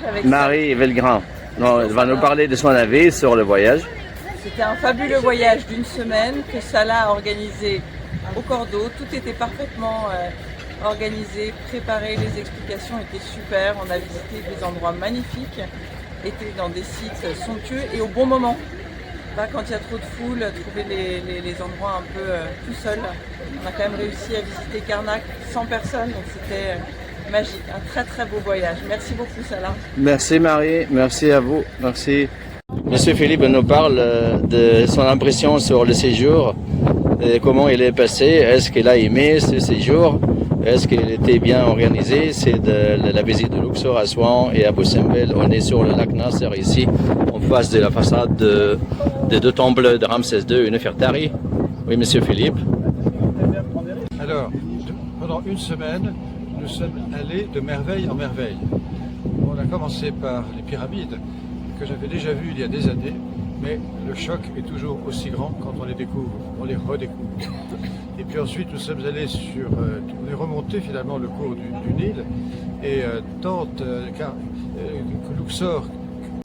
avec Marie Velgrand. Non, elle va nous parler de son avis sur le voyage. C'était un fabuleux voyage d'une semaine que Salah a organisé au cordeau. Tout était parfaitement organisé, préparé, les explications étaient super. On a visité des endroits magnifiques, été dans des sites somptueux et au bon moment. Pas quand il y a trop de foule, trouver les endroits un peu tout seul. On a quand même réussi à visiter Karnak sans personne, donc c'était magique. Un très très beau voyage. Merci beaucoup Salah. Merci Marie, merci à vous, merci. Monsieur Philippe nous parle de son impression sur le séjour, et comment il est passé, est-ce qu'il a aimé ce séjour, est-ce qu'il était bien organisé. C'est de la visite de Luxor, Assouan et Abu Simbel. On est sur le lac Nasser ici, en face de la façade des deux temples de Ramsès II et Nefertari. Oui, Monsieur Philippe. Alors, pendant une semaine, nous sommes allés de merveille en merveille. On a commencé par les pyramides, que j'avais déjà vues il y a des années, mais le choc est toujours aussi grand quand on les découvre, on les redécouvre. Et puis ensuite, nous sommes allés on est remonté finalement le cours du Nil, et car Luxor,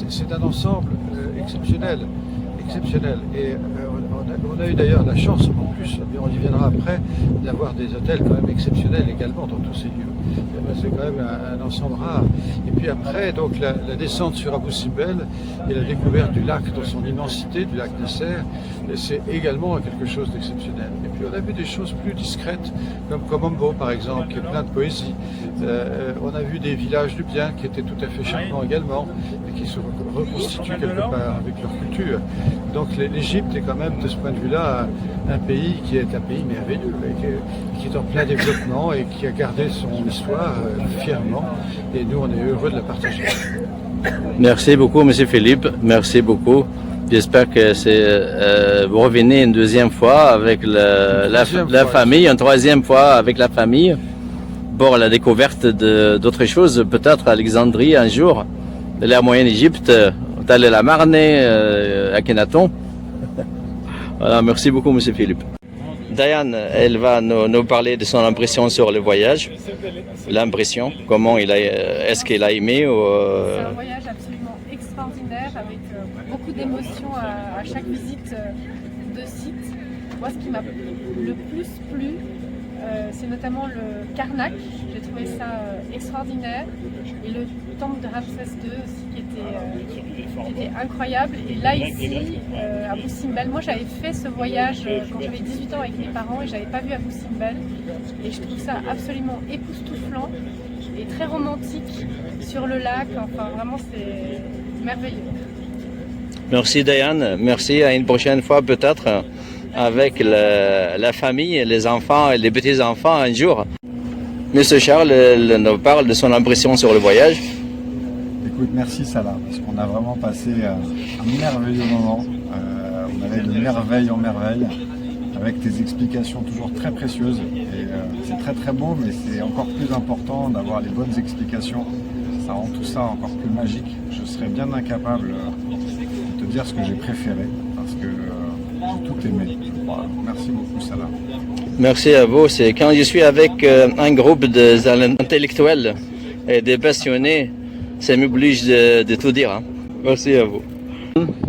c'est un ensemble exceptionnel. Et on a eu d'ailleurs la chance, en plus, mais on y viendra après, d'avoir des hôtels quand même exceptionnels également dans tous ces lieux. C'est quand même un ensemble rare. Et puis après, donc la descente sur Abu Simbel et la découverte du lac dans son immensité, du lac Nasser, c'est également quelque chose d'exceptionnel. Et puis on a vu des choses plus discrètes, comme Komombo par exemple, qui est plein de poésie. On a vu des villages libyens qui étaient tout à fait charmants également, et qui se reconstituent quelque part avec leur culture. Donc l'Égypte est quand même, de ce point de vue-là, un pays qui est un pays merveilleux, et qui est en plein développement et qui a gardé son histoire fièrement. Et nous, on est heureux de la partager. Merci beaucoup, Monsieur Philippe. Merci beaucoup. J'espère que vous revenez une deuxième fois avec la famille, une troisième fois avec la famille, pour la découverte d'autres choses, peut-être à Alexandrie un jour, de la moyenne Égypte, Tal la Marne, à Kenaton. Voilà, merci beaucoup, Monsieur Philippe. Diane, elle va nous parler de son impression sur le voyage. L'impression, comment est-ce qu'elle a aimé C'est un voyage absolument extraordinaire avec beaucoup d'émotions à chaque visite de site. Moi, ce qui m'a le plus plu, c'est notamment le Karnak. J'ai trouvé ça extraordinaire. Et le temple de Ramsès II aussi qui était incroyable. Et là ici, Abu Simbel, moi j'avais fait ce voyage quand j'avais 18 ans avec mes parents et j'avais pas vu Abu Simbel. Et je trouve ça absolument époustouflant et très romantique sur le lac. Enfin vraiment c'est merveilleux. Merci Diane, merci, à une prochaine fois peut-être avec la famille, les enfants et les petits-enfants un jour. Monsieur Charles nous parle de son impression sur le voyage. Écoute, merci Salah, parce qu'on a vraiment passé un merveilleux moment. On allait de merveille en merveille, avec tes explications toujours très précieuses. Et c'est très très beau, mais c'est encore plus important d'avoir les bonnes explications. Ça rend tout ça encore plus magique. Je serais bien incapable de te dire ce que j'ai préféré, parce que j'ai tout aimé. Voilà. Merci beaucoup Salah. Merci à vous. C'est quand je suis avec un groupe d'intellectuels et des passionnés, ça m'oblige de tout dire. Hein. Merci à vous.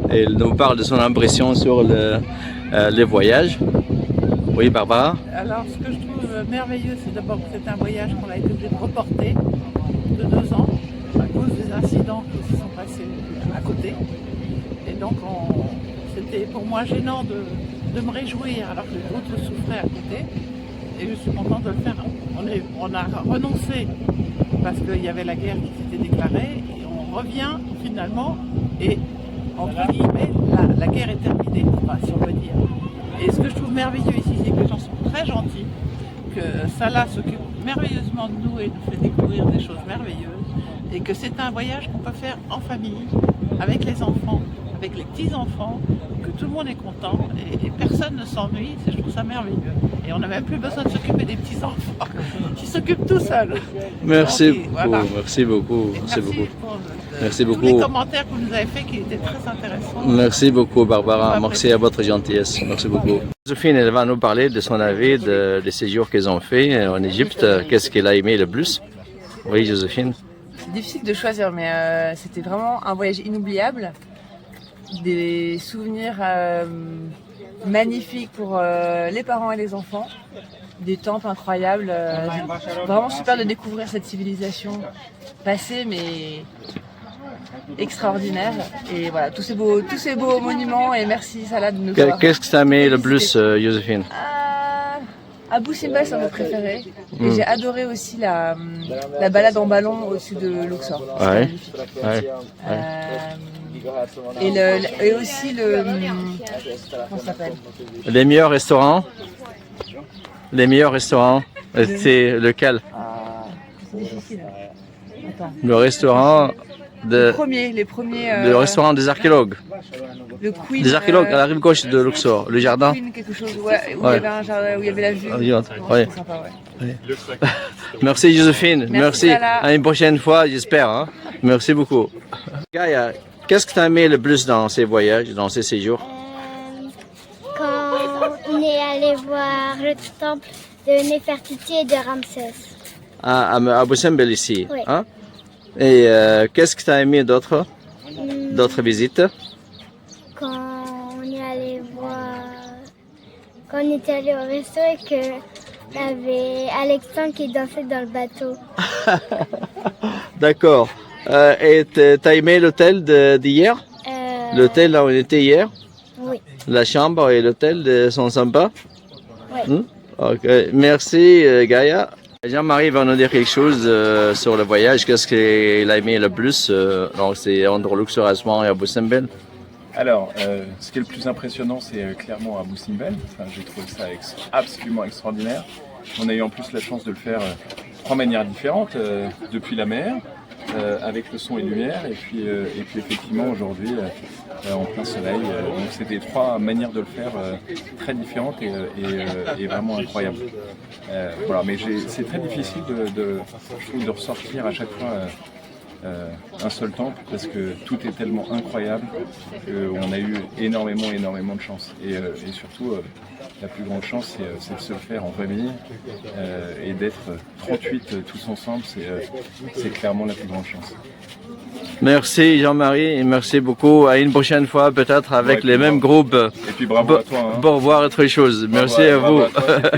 Elle nous parle de son impression sur le voyage. Oui, Barbara. Alors, ce que je trouve merveilleux, c'est d'abord que c'est un voyage qu'on a été obligé de reporter de 2 ans à cause des incidents qui se sont passés à côté. Et donc, c'était pour moi gênant de me réjouir alors que d'autres souffraient à côté. Et je suis contente de le faire. On a renoncé parce qu'il y avait la guerre qui s'était déclarée et on revient finalement et entre guillemets la guerre est terminée, enfin, si on peut dire. Et ce que je trouve merveilleux ici, c'est que les gens sont très gentils, que Salah s'occupe merveilleusement de nous et nous fait découvrir des choses merveilleuses et que c'est un voyage qu'on peut faire en famille, avec les enfants, avec les petits-enfants, que tout le monde est content et personne ne s'ennuie, je trouve ça merveilleux. Et on n'a même plus besoin de s'occuper des petits-enfants, qui s'occupent tout seuls. Merci beaucoup, voilà. Merci beaucoup, merci beaucoup. Merci tous beaucoup. les commentaires que vous nous avez faits qui étaient très intéressants. Merci beaucoup Barbara, merci à votre gentillesse, merci beaucoup. Joséphine, elle va nous parler de son avis des séjours qu'ils ont fait en Égypte, qu'est-ce qu'elle a aimé le plus. Oui Joséphine. difficile de choisir, mais c'était vraiment un voyage inoubliable. Des souvenirs magnifiques pour les parents et les enfants. Des temples incroyables. Vraiment super de découvrir cette civilisation passée, mais extraordinaire. Et voilà, tous ces beaux monuments. Et merci Salah de nous avoir. Qu'est-ce que t'as aimé le plus, Joséphine? Abu Simbel, c'est mon préféré. Et j'ai adoré aussi la balade en ballon au-dessus de Luxor. Ouais. Et aussi comment ça s'appelle? Les meilleurs restaurants? Les meilleurs restaurants, c'est lequel? C'est difficile. Attends. Le restaurant Les premiers. le restaurant des archéologues. Le Queen. Des archéologues à la rive gauche de Luxor, le jardin. Queen, quelque chose, ouais, où il y avait un jardin, où il y avait la vue. Ouais. C'était sympa, ouais. Merci Joséphine, merci. Salah. À une prochaine fois, j'espère. Hein. Merci beaucoup. Gaïa, qu'est-ce que tu as aimé le plus dans ces voyages, dans ces séjours? Quand on est allé voir le temple de Néfertiti et de Ramsès. À Abu Simbel ici. Oui. Hein? Et qu'est-ce que tu as aimé d'autres visites? Quand on est allé voir, quand on était allé au resto et que y avait Alexandre qui dansait dans le bateau. D'accord. Et t'as aimé l'hôtel d'hier? L'hôtel là où on était hier? Oui. La chambre et l'hôtel sont sympas? Oui. Ok. Merci Gaïa. Jean-Marie va nous dire quelque chose sur le voyage. Qu'est-ce qu'il a aimé le plus? C'est entre Luxor, Aswan et Abu Simbel. Alors, ce qui est le plus impressionnant, c'est clairement Abu Simbel. Enfin, j'ai trouvé ça absolument extraordinaire. On a eu en plus la chance de le faire de 3 manières différentes, depuis la mer, avec le son et lumière, et puis effectivement aujourd'hui en plein soleil. Donc c'était 3 manières de le faire très différentes et vraiment incroyables. Voilà, mais c'est très difficile je trouve, de ressortir à chaque fois un seul temple parce que tout est tellement incroyable qu'on a eu énormément de chance. Et surtout, la plus grande chance, c'est de se le faire en famille et d'être 38 tous ensemble, c'est clairement la plus grande chance. Merci Jean-Marie et merci beaucoup. À une prochaine fois, peut-être avec les mêmes groupes. Et puis bravo à toi. Hein. Pour voir autre chose. Merci à vous.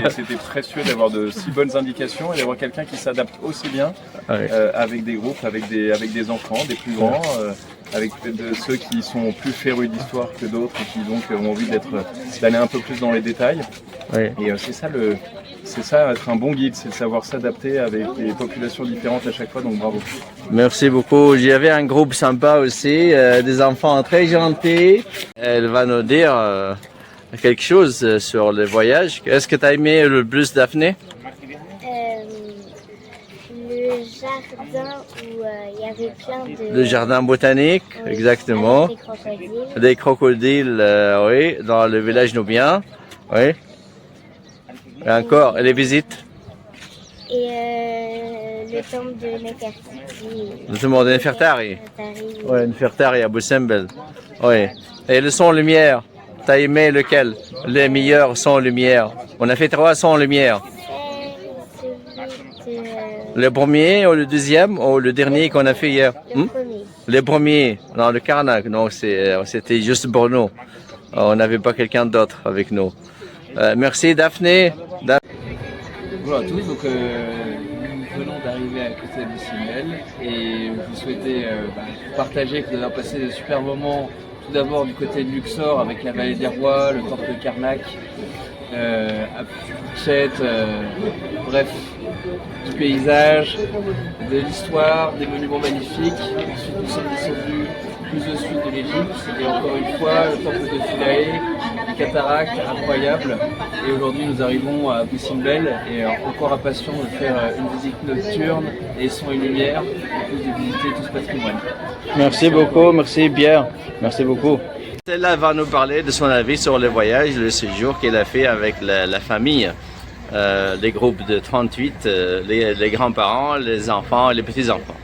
C'était précieux d'avoir de si bonnes indications et d'avoir quelqu'un qui s'adapte aussi bien avec des groupes, avec des enfants, des plus grands, avec ceux qui sont plus férus d'histoire que d'autres et qui donc ont envie d'aller un peu plus dans les détails. Oui. Et c'est ça être un bon guide, c'est de savoir s'adapter avec des populations différentes à chaque fois, donc bravo. Merci beaucoup. J'avais un groupe sympa aussi, des enfants très gentils. Elle va nous dire quelque chose sur le voyage. Est-ce que tu as aimé le plus, Daphné? Le jardin où il y avait plein de... Le jardin botanique, oui, exactement. Avec des crocodiles. Des crocodiles, oui, dans le village nubien. Oui. Et encore, les visites? Et le temple de Nefertiti. Le temple de Nefertari. Oui, Nefertari à Abu Simbel. Oui. Et le son lumière, t'as aimé lequel? Les meilleurs sons lumière. On a fait 3 sons lumière. Le premier ou le deuxième ou le dernier qu'on a fait hier? Le premier. Le premier, dans le Karnak. Donc c'était juste pour nous. On n'avait pas quelqu'un d'autre avec nous. Merci Daphné. Bonjour à tous, donc nous venons d'arriver à côté de Simbel et je vous souhaitais partager que nous avons passé de super moments, tout d'abord du côté de Luxor avec la vallée des rois, le temple de Karnak, à Phuket, bref, du paysage, de l'histoire, des monuments magnifiques. Ensuite nous sommes descendus plus au sud de l'Égypte et encore une fois le temple de Philae, les cataractes incroyables, et aujourd'hui nous arrivons à Abu Simbel et encore impatient de faire une visite nocturne et son et lumière et plus de visiter tout ce patrimoine. Merci beaucoup, merci Pierre, merci beaucoup. Celle-là va nous parler de son avis sur le voyage, le séjour qu'elle a fait avec la famille, les groupes de 38, les grands-parents, les enfants et les petits-enfants.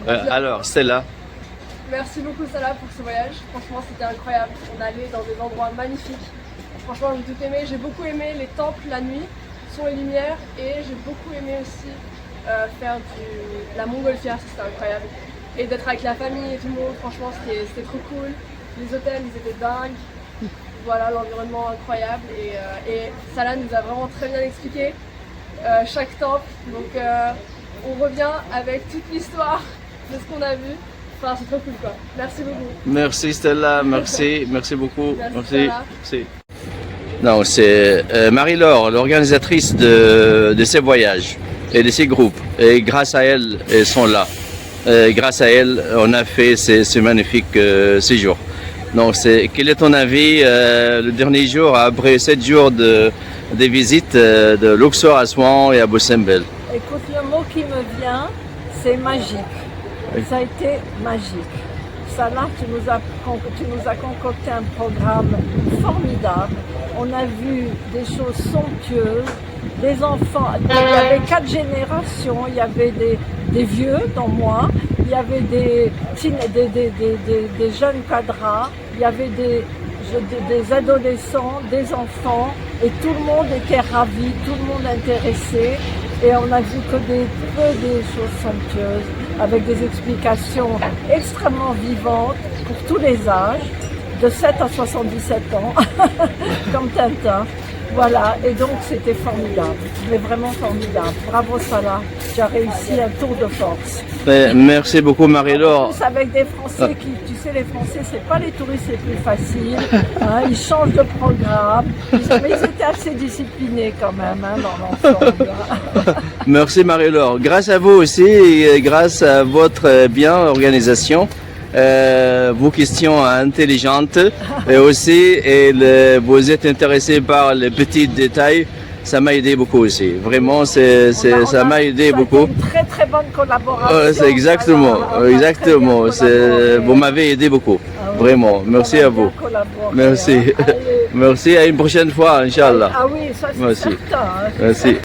Alors Stella. Merci beaucoup Salah pour ce voyage, franchement c'était incroyable, on allait dans des endroits magnifiques, franchement j'ai tout aimé, j'ai beaucoup aimé les temples la nuit, son et lumière, et j'ai beaucoup aimé aussi faire la montgolfière, c'était incroyable. Et d'être avec la famille et tout le monde, franchement c'était trop cool. Les hôtels ils étaient dingues. Voilà, l'environnement incroyable et Salah nous a vraiment très bien expliqué chaque temple. Donc on revient avec toute l'histoire de ce qu'on a vu. Enfin, c'est trop cool quoi. Merci beaucoup. Merci Stella, merci beaucoup. Merci. Merci. Non, c'est Marie-Laure, l'organisatrice de ces voyages et de ces groupes. Et grâce à elle, elles sont là. Grâce à elle, on a fait ces magnifiques séjours. Donc, quel est ton avis le dernier jour, après 7 jours de visite de Luxor, Assouan et Abu Simbel? Écoute, le mot qui me vient, c'est magique. Ça a été magique. Salah, tu nous as concocté un programme formidable. On a vu des choses somptueuses, des enfants. Il y avait 4 générations. Il y avait des vieux, dont moi. Il y avait des jeunes cadras. Il y avait des adolescents, des enfants. Et tout le monde était ravi, tout le monde intéressé. Et on a vu que des choses somptueuses, avec des explications extrêmement vivantes pour tous les âges, de 7 à 77 ans, comme Tintin. Voilà, et donc c'était formidable, mais vraiment formidable. Bravo Salah, tu as réussi un tour de force. Merci beaucoup Marie-Laure. En plus avec des Français qui, tu sais, les Français, c'est pas les touristes les plus faciles, hein, ils changent de programme, mais ils étaient assez disciplinés quand même hein, dans l'ensemble. Merci Marie-Laure. Grâce à vous aussi, et grâce à votre bien organisation, vos questions intelligentes et aussi vous êtes intéressé par les petits détails, ça m'a aidé beaucoup aussi. Vraiment, ça m'a aidé beaucoup. Une très très bonne collaboration. C'est exactement. Vous m'avez aidé beaucoup. Vraiment. Merci à vous. Merci. Merci. À une prochaine fois, Inch'Allah. Ah oui, ça c'est certain. Merci.